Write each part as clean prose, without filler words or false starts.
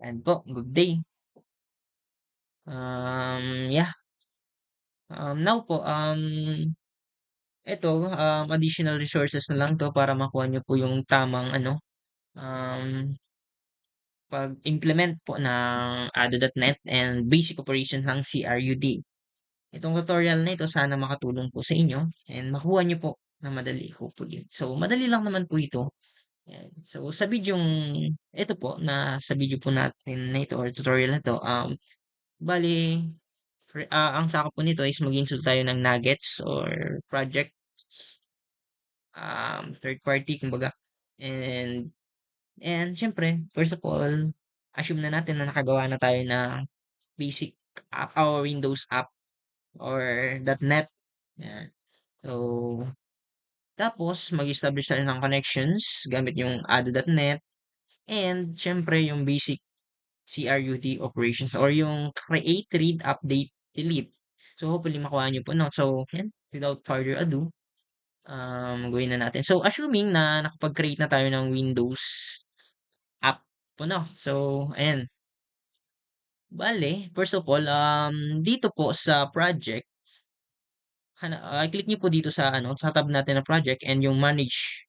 And po, good day. Yeah. Now po, ito, additional resources na lang to para makuha nyo po yung tamang um, pag-implement po ng ADO.NET and basic operations ng CRUD. Itong tutorial na ito sana makatulong po sa inyo and makuha nyo po na madali, hopefully. So, madali lang naman po ito. Yan. So, sa video po natin na ito or tutorial na ito, bali, ang sakop po nito is mag-install tayo ng nuggets or project, third party, kumbaga. And, and syempre, first of all, assume na natin na nakagawa na tayo ng basic app or Windows app or .NET. Yan. So, tapos, mag-establish tayo ng connections gamit yung ADO.NET and syempre yung basic CRUD operations or yung create, read, update, delete. So, hopefully makuha nyo po, no? So, yan, without further ado, gawin na natin. So, assuming na nakapag-create na tayo ng Windows app po, no? So, ayan. Bale, first of all, dito po sa project, click nyo po dito sa, sa tab natin na project and yung manage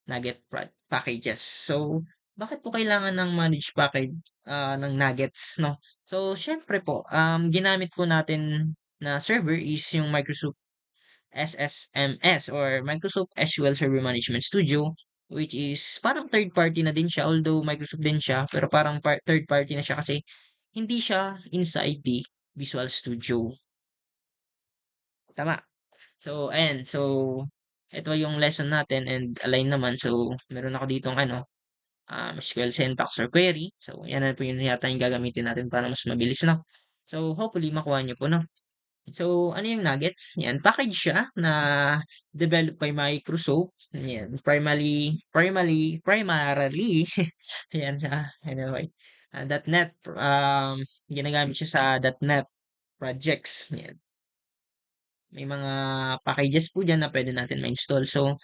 Nugget packages. So, bakit po kailangan ng manage package ng nuggets, no? So, syempre po, ginamit po natin na server is yung Microsoft SSMS or Microsoft SQL Server Management Studio, which is parang third party na din siya, although Microsoft din siya, pero parang third party na siya kasi hindi siya inside the Visual Studio. Tama. So, ayan. So, ito yung lesson natin and align naman. So, meron ako ditong SQL syntax or query. So, yan na po yung yata yung gagamitin natin para mas mabilis, no? So, hopefully, makuha nyo po, no? So, ano yung nuggets? Yan, package siya na developed by Microsoft. Yan, primarily, yan sa, anyway, .NET, ginagamit siya sa .NET projects. Yan. May mga packages po dyan na pwede natin ma-install. So,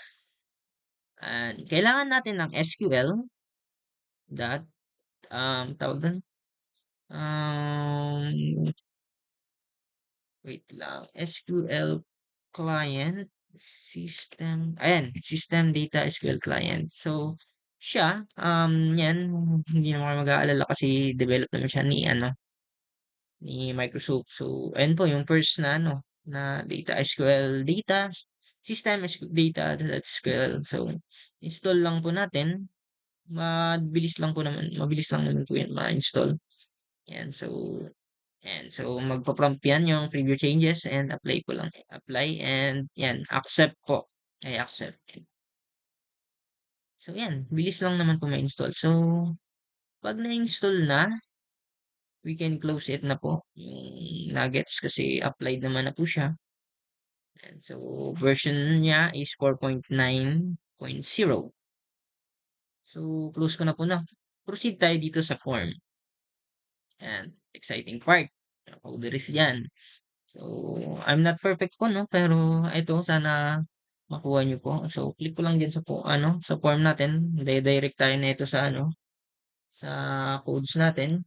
kailangan natin ng SQL dot, tawag doon, Um, wait lang. SQL client, system data SQL client. So, siya, yan, hindi naman kayo mag-aalala kasi develop naman siya ni Microsoft. So, ayun po, yung first na data SQL data, system SQL data SQL. So, install lang po natin. Mabilis lang naman po yan ma-install. Yan, so, magpa-prompt yan yung preview changes and apply po lang. Apply and yan, accept po. Ay, accept. So, yan. Bilis lang naman po ma-install. So, pag na-install na, we can close it na po. Yung nuggets kasi applied naman na po siya. And so, version niya is 4.9.0. So, close ko na po na. Proceed tayo dito sa form. And exciting part. Coderis yan. So, I'm not perfect po, no? Pero ito, sana makuha nyo po. So, click ko lang din sa form natin. Direct tayo na ito sa codes natin.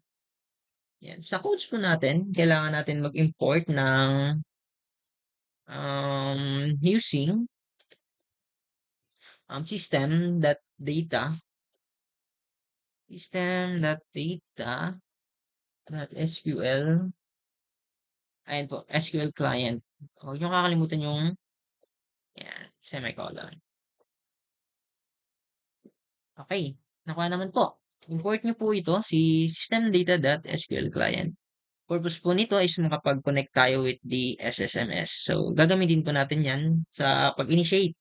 Yan. Sa codes po natin, kailangan natin mag-import ng using system.data SQL. Ayan po, SQL client. Huwag nyo kakalimutan yung yan, semicolon. Okay, nakuha naman po. Import nyo po ito, si system.data.sql client. Purpose po nito is makapag-connect tayo with the SSMS. So, gagamitin po natin yan sa pag-initiate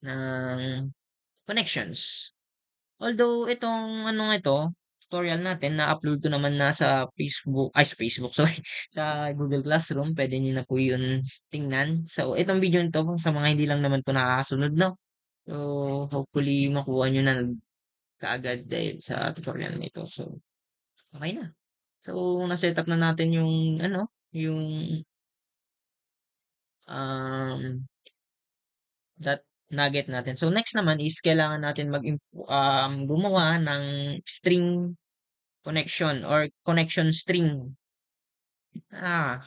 ng connections. Although, tutorial natin, na-upload ko naman na sa Facebook, sorry, sa Google Classroom. Pwede nyo na po yun tingnan. So, itong video nito, sa mga hindi lang naman po nakakasunod, no? So, hopefully, makuha nyo na kaagad dahil sa tutorial nito. So, okay na. So, na-setup na natin yung um, that nugget natin. So, next naman is kailangan natin gumawa ng string connection or connection string. Na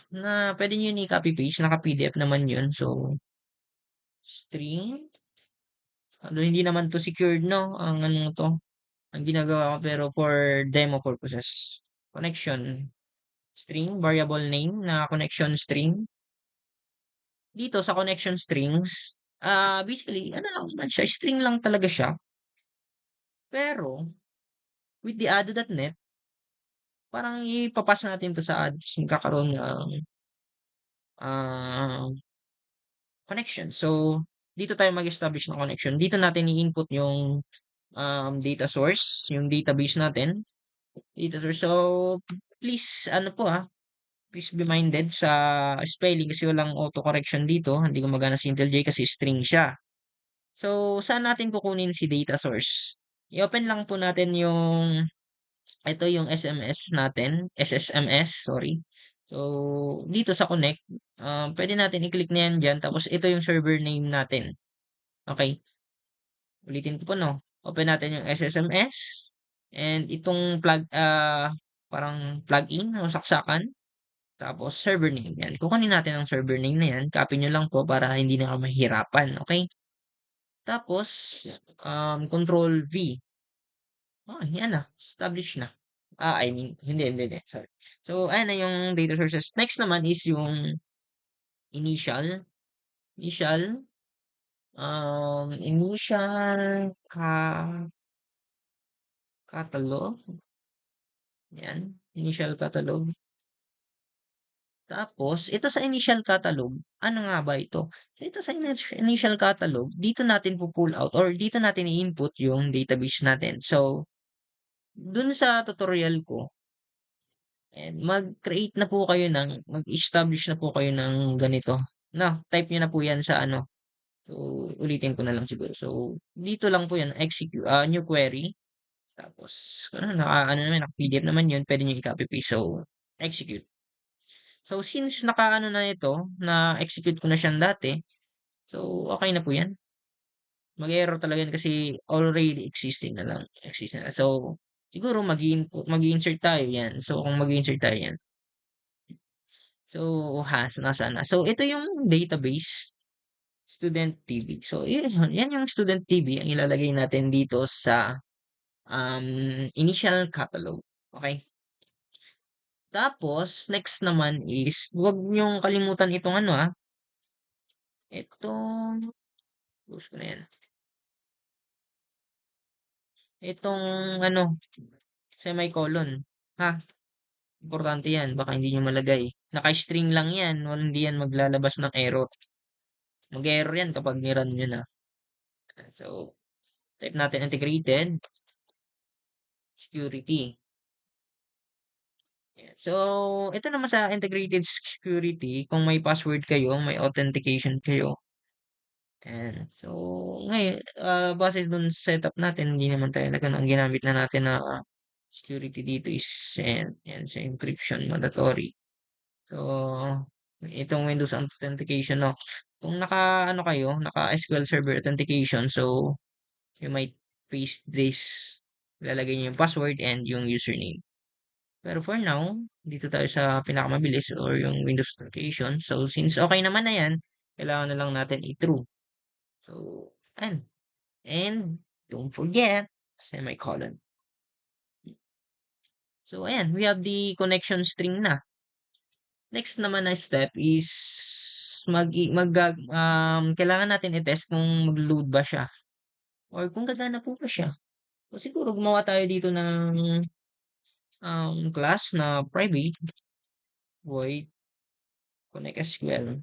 pwede nyo yun i-copy paste, naka-PDF naman yun. So, string, hindi naman to secured, no? Ang ano to, ang ginagawa ko pero for demo purposes. Connection string, variable name na connection string. Dito sa connection strings, basically, ano lang naman siya, string lang talaga siya. Pero, with the Ado.net, parang ipapas natin to sa ads, magkakaroon ng ah, connection. So, dito tayo mag-establish ng connection. Dito natin i-input yung data source, yung database natin. Data source. So, please, ano po please be minded sa spelling kasi walang auto-correction dito. Hindi gumagana si IntelliJ kasi string siya. So, saan natin kukunin si data source? I-open lang po natin ito yung SMS natin, SSMS, sorry. So, dito sa connect, pwede natin i-click na yan dyan. Tapos, ito yung server name natin. Okay. Ulitin ko po, no? Open natin yung SSMS. And itong parang plugin o saksakan. Tapos, server name. Yan. Kukunin natin ang server name na yan. Copy nyo lang po para hindi na ka mahirapan. Okay? Tapos, control V. Yan na. Establish na. I mean, hindi. Sorry. So, ayan na yung data sources. Next naman is yung initial. Initial. Initial catalog. Yan. Initial catalog. Tapos, ito sa initial catalog, ano nga ba ito? Ito sa initial catalog, dito natin pull out or dito natin i-input yung database natin. So, dun sa tutorial ko, and mag-create na po kayo mag-establish na po kayo ng ganito. Type nyo na po yan sa ano. So, ulitin ko na lang siguro. So, dito lang po yan, execute, new query. Tapos, naka-PDF naman yun, pwede nyo i-copy paste. So, execute. So, since naka-ano na ito, na-execute ko na siyang dati, so, okay na po yan. Mag-error talaga yan kasi already existing na lang. Existing na. So, siguro mag-insert tayo yan. So, kung mag-insert tayo yan. So, nasaan na. So, ito yung database, student TV. So, yan yung student TV ang ilalagay natin dito sa initial catalog. Okay? Tapos, next naman is, huwag niyong kalimutan itong itong, close ko na yan. Itong, semicolon. Ha? Importante yan. Baka hindi nyo malagay. Naka-string lang yan. Hindi yan maglalabas ng error. Mag-error yan kapag niran nyo na. So, type natin integrated security. So, ito naman sa integrated security, kung may password kayo, may authentication kayo. And so, ngayon, base dun sa setup natin, hindi naman tayo ang ginamit na natin na security dito is yan, sa encryption mandatory. So, itong Windows Authentication, no? Kung naka SQL Server Authentication, so, you might paste this, lalagay niyo yung password and yung username. Pero for now, dito tayo sa pinakamabilis or yung Windows Authentication. So, since okay naman na yan, kailangan na lang natin i-true. So, and don't forget, semicolon. So, ayan, we have the connection string na. Next naman na step is kailangan natin i-test kung mag-load ba siya or kung gagana po ba siya. So, siguro gumawa tayo dito ng class na private void connect SQL.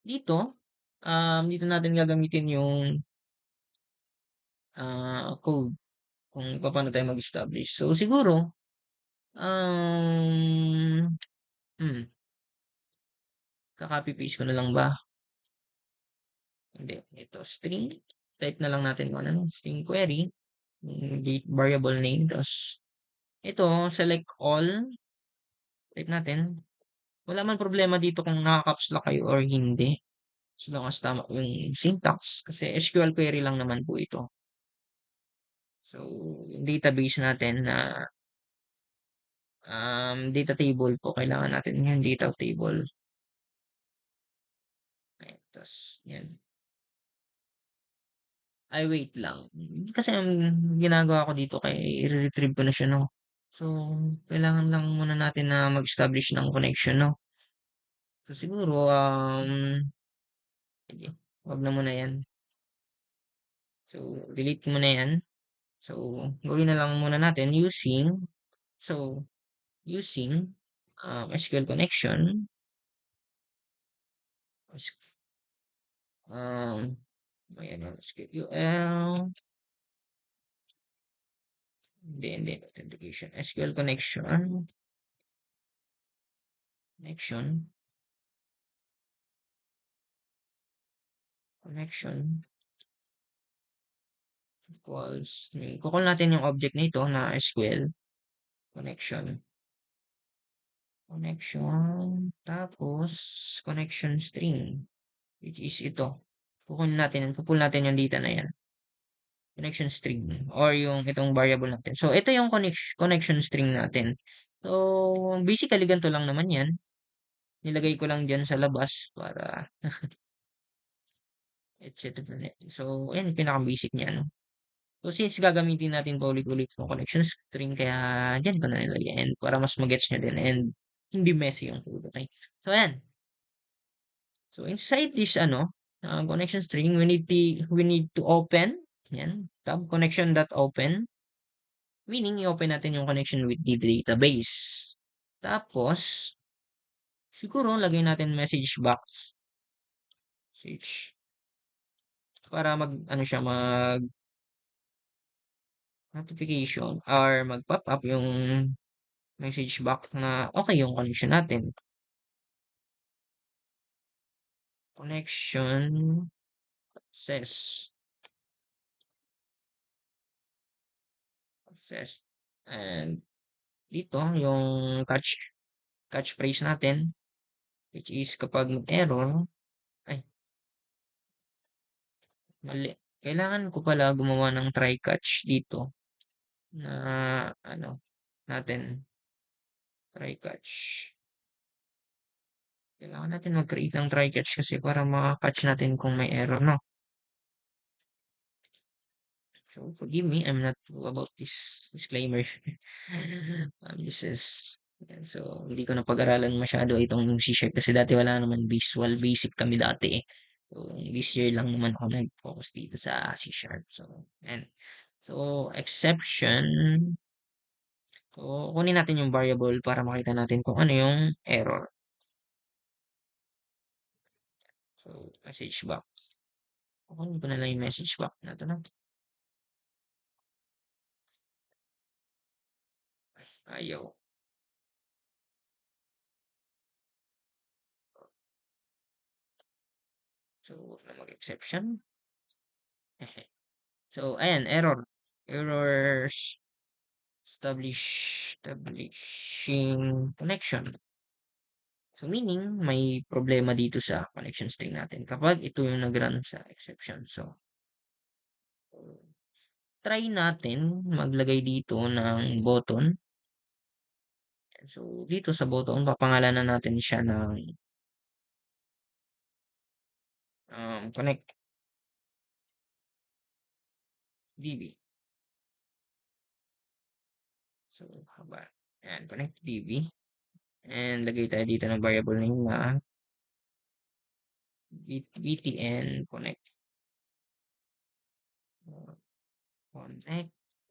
Dito natin gagamitin yung code kung paano tayo mag-establish. So, siguro, kaka-copy paste ko na lang ba? Hindi. Ito, string. Type na lang natin kung string query. Variable name. Tapos, ito, select all. Type natin. Wala man problema dito kung naka-caps lock kayo or hindi. So long as tama yung syntax. Kasi SQL query lang naman po ito. So, yung database natin na data table po, kailangan natin yung data table. Ayan, tapos, yan. Ay, wait lang. Kasi ang ginagawa ko dito kay i-retrieve ko na siya, no? So, kailangan lang muna natin na mag-establish ng connection, no? So, siguro, sige, wag na muna yan. So, delete ko muna yan. So, gawin na lang muna natin using SQL connection, um, ayan, SQL, hindi, authentication, SQL connection, connection equals, kukul natin yung object nito na SQL connection, tapos connection string, which is ito. Pupul natin yung data na yan. Connection string or yung itong variable natin. So, ito yung connection string natin. So, basically, ganito lang naman yan. Nilagay ko lang dyan sa labas para etc. So, ayan, pinaka-basic niya, no? So, since gagamitin natin paulit-ulit yung connection string, kaya dyan ko na nilagay and para mas magets nyo din and hindi messy yung code, okay? So, ayan. So, inside this, connection string, we need to open, yan, tab connection.open, meaning i-open natin yung connection with the database. Tapos, siguro, lagay natin message box. Message. Para mag notification or mag-pop up yung message box na okay yung connection natin. Connection success. Success. And dito, yung catchphrase natin, which is kapag mag-error, ay, mali. Kailangan ko pala gumawa ng try catch dito na natin, try catch. Kailangan natin mag-create ng try catch kasi para maka-catch natin kung may error, no? So, forgive me, I'm not about this disclaimer. This is, yan, so, hindi ko na pag-aralan masyado itong C-Sharp kasi dati wala naman visual basic kami dati. So, this year lang naman ako nag-focus dito sa C-Sharp. So, and, so, exception, so, kunin natin yung variable para makita natin kung ano yung error. So, message box. Kunin ko na lang yung message box na ito na. Ayaw. So, na mag-exception. So, ayan, error. Errors establishing connection. So, meaning, may problema dito sa connection string natin kapag ito yung nag-run sa exception. So, try natin maglagay dito ng button. So, dito sa button, papangalanan natin siya ng connect DB. So, haba. Ayan, connect DB. And lagay tayo dito ng variable name na btn connect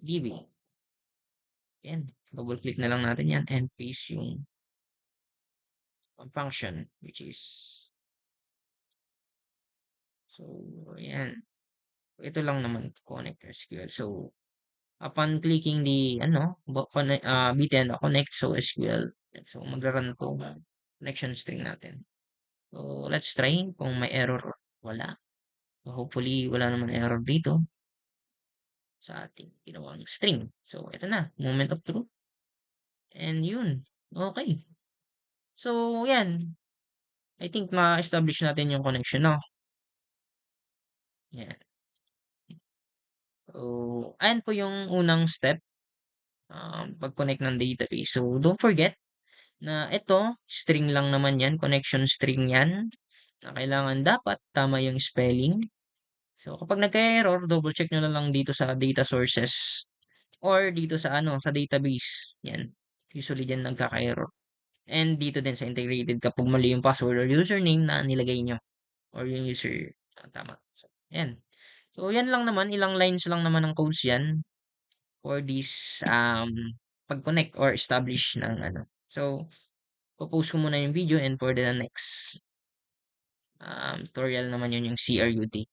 DB. Yan. Double click na lang natin yan and paste yung function which is so yan. Ito lang naman connect SQL. So upon clicking the btn connect so SQL. So magra-run po connection string natin. So let's try kung may error. Wala. So, hopefully wala naman error dito sa ating ginawang string. So ito na, moment of truth. And yun. Okay. So yan. I think ma-establish natin yung connection, no? Yan. So, ayan po yung unang step, pag-connect ng database. So, don't forget na ito, string lang naman yan, connection string yan, na kailangan dapat tama yung spelling. So, kapag nagka-error, double check nyo na lang dito sa data sources or dito sa ano, sa database. Yan. Usually diyan nagkaka-error. And dito din sa integrated kapag mali yung password or username na nilagay nyo or yung user tama. So, yan. So, yan lang naman. Ilang lines lang naman ng codes yan for this pag-connect or establish ng ano. So, popost ko muna yung video and for the next tutorial naman yun yung CRUT.